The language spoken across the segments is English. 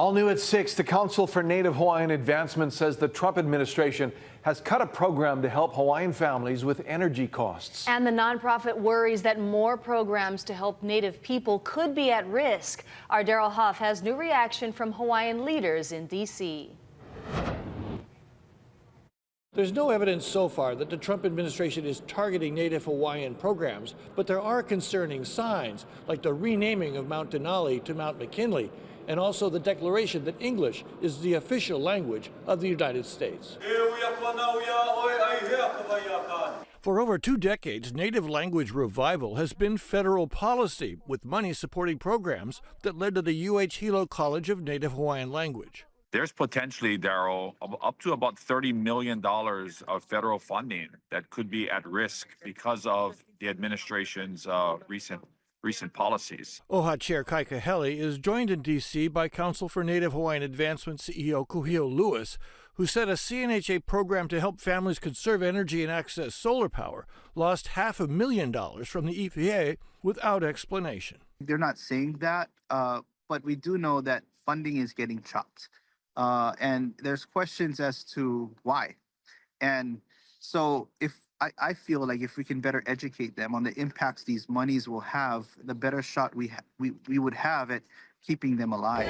All new at 6, the Council for Native Hawaiian Advancement says the Trump administration has cut a program to help Hawaiian families with energy costs. And the nonprofit worries that more programs to help Native people could be at risk. Our Daryl Huff has new reaction from Hawaiian leaders in D.C. There's no evidence so far that the Trump administration is targeting Native Hawaiian programs, but there are concerning signs, like the renaming of Mount Denali to Mount McKinley, and also the declaration that English is the official language of the United States. For over 2 decades, Native language revival has been federal policy, with money supporting programs that led to the UH Hilo College of Native Hawaiian Language. There's potentially, Daryl, up to about $30 million of federal funding that could be at risk because of the administration's recent policies. OHA Chair Kai Kahele is joined in D.C. by Council for Native Hawaiian Advancement CEO Kuhio Lewis, who said a CNHA program to help families conserve energy and access solar power lost $500,000 from the EPA without explanation. They're not saying that, but we do know that funding is getting chopped. And there's questions as to why. And so I feel like if we can better educate them on the impacts these monies will have, the better shot we would have at keeping them alive.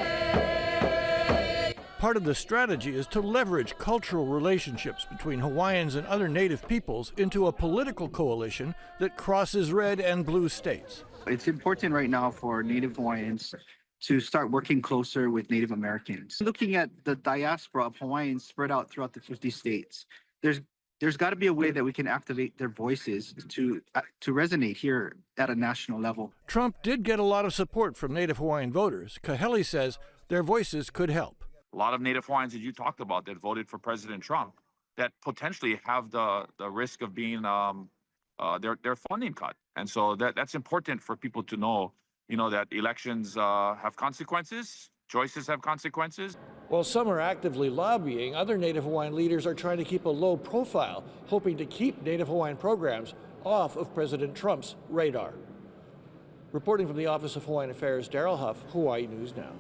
Part of the strategy is to leverage cultural relationships between Hawaiians and other Native peoples into a political coalition that crosses red and blue states. It's important right now for Native Hawaiians to start working closer with Native Americans. Looking at the diaspora of Hawaiians spread out throughout the 50 states, there's got to be a way that we can activate their voices to resonate here at a national level. Trump did get a lot of support from Native Hawaiian voters. Kahele says their voices could help. A lot of Native Hawaiians that you talked about that voted for President Trump that potentially have the risk of being their funding cut. And so that's important for people to know, that elections have consequences. Choices have consequences. While some are actively lobbying, other Native Hawaiian leaders are trying to keep a low profile, hoping to keep Native Hawaiian programs off of President Trump's radar. Reporting from the Office of Hawaiian Affairs, Daryl Huff, Hawaii News Now.